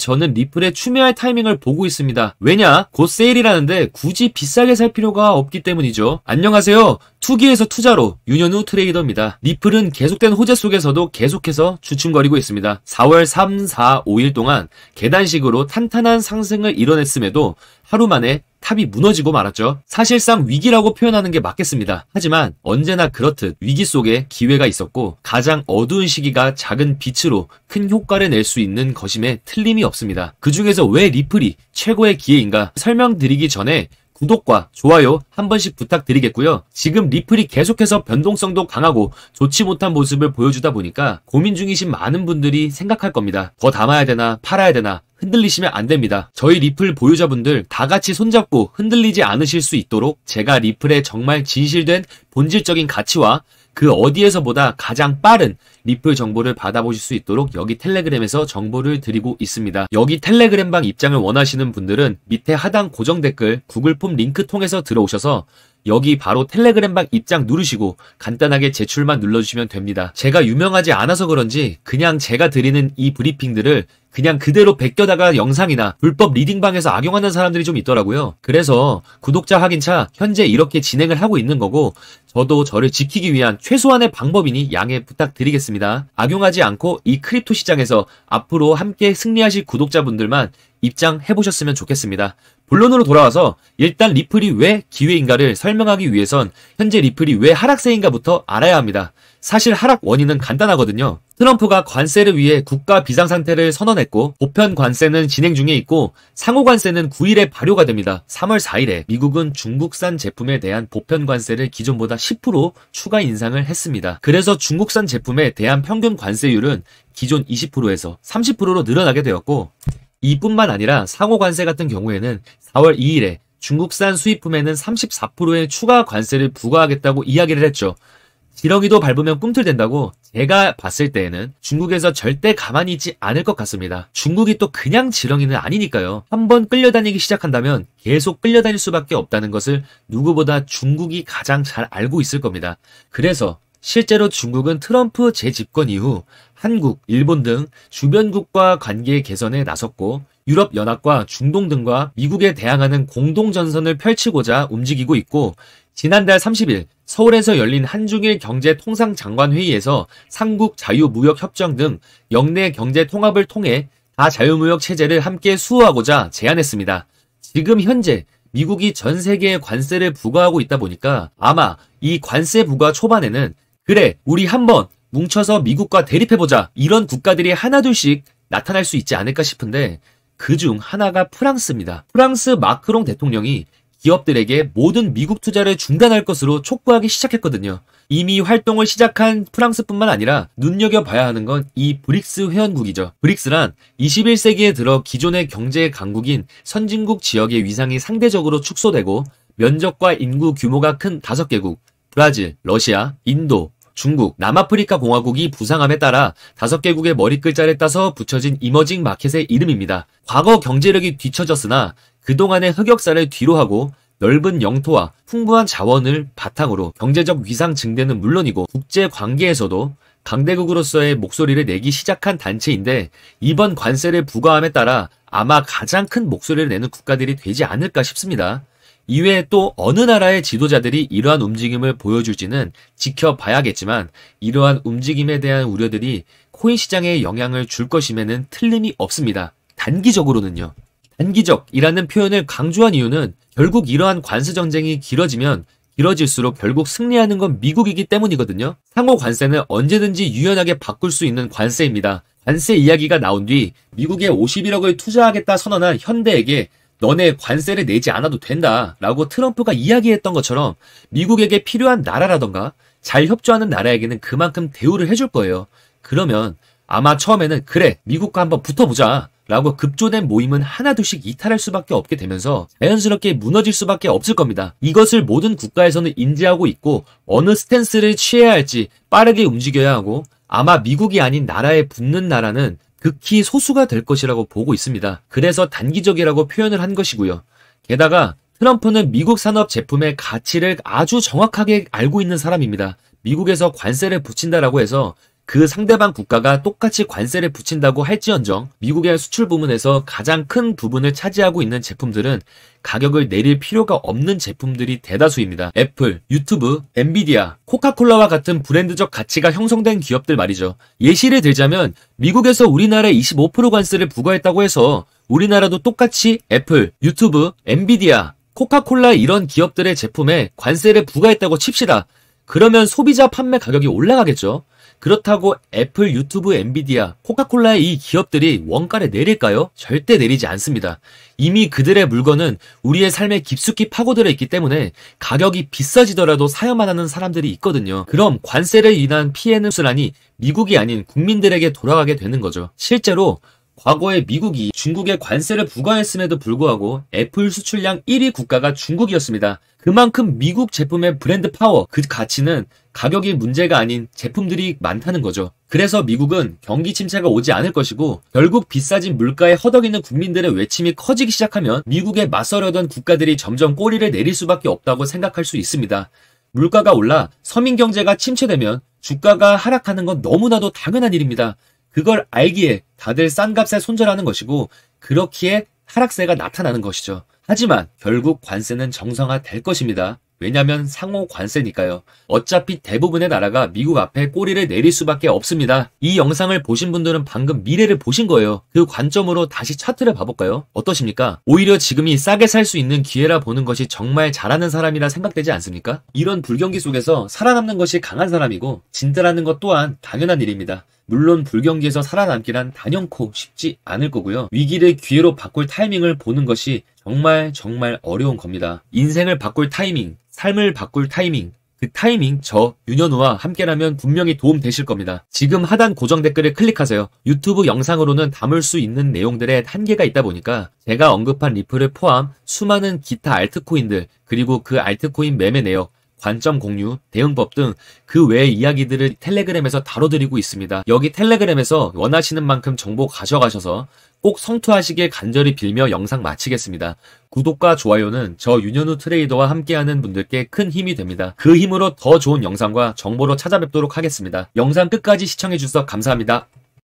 저는 리플의 추매할 타이밍을 보고 있습니다. 왜냐? 곧 세일이라는데 굳이 비싸게 살 필요가 없기 때문이죠. 안녕하세요. 투기에서 투자로 윤현우 트레이더입니다. 리플은 계속된 호재 속에서도 계속해서 주춤거리고 있습니다. 4월 3, 4, 5일 동안 계단식으로 탄탄한 상승을 이뤄냈음에도 하루 만에 탑이 무너지고 말았죠. 사실상 위기라고 표현하는 게 맞겠습니다. 하지만 언제나 그렇듯 위기 속에 기회가 있었고 가장 어두운 시기가 작은 빛으로 큰 효과를 낼 수 있는 것임에 틀림이 없습니다. 그 중에서 왜 리플이 최고의 기회인가 설명드리기 전에 구독과 좋아요 한 번씩 부탁드리겠고요. 지금 리플이 계속해서 변동성도 강하고 좋지 못한 모습을 보여주다 보니까 고민 중이신 많은 분들이 생각할 겁니다. 더 담아야 되나 팔아야 되나 흔들리시면 안 됩니다. 저희 리플 보유자분들 다 같이 손잡고 흔들리지 않으실 수 있도록 제가 리플의 정말 진실된 본질적인 가치와 그 어디에서보다 가장 빠른 리플 정보를 받아보실 수 있도록 여기 텔레그램에서 정보를 드리고 있습니다. 여기 텔레그램방 입장을 원하시는 분들은 밑에 하단 고정 댓글 구글 폼 링크 통해서 들어오셔서 여기 바로 텔레그램방 입장 누르시고 간단하게 제출만 눌러주시면 됩니다. 제가 유명하지 않아서 그런지 그냥 제가 드리는 이 브리핑들을 그냥 그대로 베껴다가 영상이나 불법 리딩방에서 악용하는 사람들이 좀 있더라고요. 그래서 구독자 확인차 현재 이렇게 진행을 하고 있는 거고 저도 저를 지키기 위한 최소한의 방법이니 양해 부탁드리겠습니다. 악용하지 않고 이 크립토 시장에서 앞으로 함께 승리하실 구독자분들만 입장해보셨으면 좋겠습니다. 본론으로 돌아와서 일단 리플이 왜 기회인가를 설명하기 위해선 현재 리플이 왜 하락세인가부터 알아야 합니다. 사실 하락 원인은 간단하거든요. 트럼프가 관세를 위해 국가 비상상태를 선언했고 보편 관세는 진행 중에 있고 상호 관세는 9일에 발효가 됩니다. 3월 4일에 미국은 중국산 제품에 대한 보편 관세를 기존보다 10% 추가 인상을 했습니다. 그래서 중국산 제품에 대한 평균 관세율은 기존 20%에서 30%로 늘어나게 되었고 이뿐만 아니라 상호 관세 같은 경우에는 4월 2일에 중국산 수입품에는 34%의 추가 관세를 부과하겠다고 이야기를 했죠. 지렁이도 밟으면 꿈틀댄다고 제가 봤을 때에는 중국에서 절대 가만히 있지 않을 것 같습니다. 중국이 또 그냥 지렁이는 아니니까요. 한번 끌려다니기 시작한다면 계속 끌려다닐 수밖에 없다는 것을 누구보다 중국이 가장 잘 알고 있을 겁니다. 그래서 실제로 중국은 트럼프 재집권 이후 한국, 일본 등 주변국과 관계 개선에 나섰고 유럽연합과 중동 등과 미국에 대항하는 공동전선을 펼치고자 움직이고 있고 지난달 30일 서울에서 열린 한중일 경제통상장관회의에서 삼국 자유무역협정 등 영내 경제 통합을 통해 다자유무역 체제를 함께 수호하고자 제안했습니다. 지금 현재 미국이 전 세계에 관세를 부과하고 있다 보니까 아마 이 관세 부과 초반에는 그래 우리 한번 뭉쳐서 미국과 대립해보자 이런 국가들이 하나둘씩 나타날 수 있지 않을까 싶은데 그중 하나가 프랑스입니다. 프랑스 마크롱 대통령이 기업들에게 모든 미국 투자를 중단할 것으로 촉구하기 시작했거든요. 이미 활동을 시작한 프랑스뿐만 아니라 눈여겨봐야 하는 건 이 브릭스 회원국이죠. 브릭스란 21세기에 들어 기존의 경제 강국인 선진국 지역의 위상이 상대적으로 축소되고 면적과 인구 규모가 큰 5개국 브라질, 러시아, 인도, 중국, 남아프리카 공화국이 부상함에 따라 5개국의 머리글자를 따서 붙여진 이머징 마켓의 이름입니다. 과거 경제력이 뒤처졌으나 그동안의 흑역사를 뒤로하고 넓은 영토와 풍부한 자원을 바탕으로 경제적 위상 증대는 물론이고 국제 관계에서도 강대국으로서의 목소리를 내기 시작한 단체인데 이번 관세를 부과함에 따라 아마 가장 큰 목소리를 내는 국가들이 되지 않을까 싶습니다. 이외에 또 어느 나라의 지도자들이 이러한 움직임을 보여줄지는 지켜봐야겠지만 이러한 움직임에 대한 우려들이 코인 시장에 영향을 줄 것임에는 틀림이 없습니다. 단기적으로는요. 단기적이라는 표현을 강조한 이유는 결국 이러한 관세 전쟁이 길어지면 길어질수록 결국 승리하는 건 미국이기 때문이거든요. 상호 관세는 언제든지 유연하게 바꿀 수 있는 관세입니다. 관세 이야기가 나온 뒤 미국에 51억을 투자하겠다 선언한 현대에게 너네 관세를 내지 않아도 된다 라고 트럼프가 이야기했던 것처럼 미국에게 필요한 나라라던가 잘 협조하는 나라에게는 그만큼 대우를 해줄 거예요. 그러면 아마 처음에는 그래 미국과 한번 붙어보자 라고 급조된 모임은 하나둘씩 이탈할 수밖에 없게 되면서 자연스럽게 무너질 수밖에 없을 겁니다. 이것을 모든 국가에서는 인지하고 있고 어느 스탠스를 취해야 할지 빠르게 움직여야 하고 아마 미국이 아닌 나라에 붙는 나라는 극히 소수가 될 것이라고 보고 있습니다. 그래서 단기적이라고 표현을 한 것이고요. 게다가 트럼프는 미국 산업 제품의 가치를 아주 정확하게 알고 있는 사람입니다. 미국에서 관세를 붙인다라고 해서 그 상대방 국가가 똑같이 관세를 붙인다고 할지언정 미국의 수출 부문에서 가장 큰 부분을 차지하고 있는 제품들은 가격을 내릴 필요가 없는 제품들이 대다수입니다. 애플, 유튜브, 엔비디아, 코카콜라와 같은 브랜드적 가치가 형성된 기업들 말이죠. 예시를 들자면 미국에서 우리나라에 25% 관세를 부과했다고 해서 우리나라도 똑같이 애플, 유튜브, 엔비디아, 코카콜라 이런 기업들의 제품에 관세를 부과했다고 칩시다. 그러면 소비자 판매 가격이 올라가겠죠. 그렇다고 애플, 유튜브, 엔비디아, 코카콜라의 이 기업들이 원가를 내릴까요? 절대 내리지 않습니다. 이미 그들의 물건은 우리의 삶에 깊숙이 파고들어 있기 때문에 가격이 비싸지더라도 사야만 하는 사람들이 있거든요. 그럼 관세를 인한 피해는 수란이 미국이 아닌 국민들에게 돌아가게 되는 거죠. 실제로 과거에 미국이 중국에 관세를 부과했음에도 불구하고 애플 수출량 1위 국가가 중국이었습니다. 그만큼 미국 제품의 브랜드 파워, 그 가치는 가격이 문제가 아닌 제품들이 많다는 거죠. 그래서 미국은 경기 침체가 오지 않을 것이고 결국 비싸진 물가에 허덕이는 국민들의 외침이 커지기 시작하면 미국에 맞서려던 국가들이 점점 꼬리를 내릴 수밖에 없다고 생각할 수 있습니다. 물가가 올라 서민 경제가 침체되면 주가가 하락하는 건 너무나도 당연한 일입니다. 그걸 알기에 다들 싼 값에 손절하는 것이고 그렇기에 하락세가 나타나는 것이죠. 하지만 결국 관세는 정상화될 것입니다. 왜냐면 상호 관세니까요. 어차피 대부분의 나라가 미국 앞에 꼬리를 내릴 수밖에 없습니다. 이 영상을 보신 분들은 방금 미래를 보신 거예요. 그 관점으로 다시 차트를 봐볼까요? 어떠십니까? 오히려 지금이 싸게 살 수 있는 기회라 보는 것이 정말 잘하는 사람이라 생각되지 않습니까? 이런 불경기 속에서 살아남는 것이 강한 사람이고 진짜라는 것 또한 당연한 일입니다. 물론 불경기에서 살아남기란 단연코 쉽지 않을 거고요. 위기를 기회로 바꿀 타이밍을 보는 것이 정말 어려운 겁니다. 인생을 바꿀 타이밍, 삶을 바꿀 타이밍, 그 타이밍 저 윤현우와 함께라면 분명히 도움 되실 겁니다. 지금 하단 고정 댓글을 클릭하세요. 유튜브 영상으로는 담을 수 있는 내용들에 한계가 있다 보니까 제가 언급한 리플을 포함 수많은 기타 알트코인들 그리고 그 알트코인 매매 내역 관점 공유, 대응법 등 그 외의 이야기들을 텔레그램에서 다뤄드리고 있습니다. 여기 텔레그램에서 원하시는 만큼 정보 가져가셔서 꼭 성투하시길 간절히 빌며 영상 마치겠습니다. 구독과 좋아요는 저 윤현우 트레이더와 함께하는 분들께 큰 힘이 됩니다. 그 힘으로 더 좋은 영상과 정보로 찾아뵙도록 하겠습니다. 영상 끝까지 시청해주셔서 감사합니다.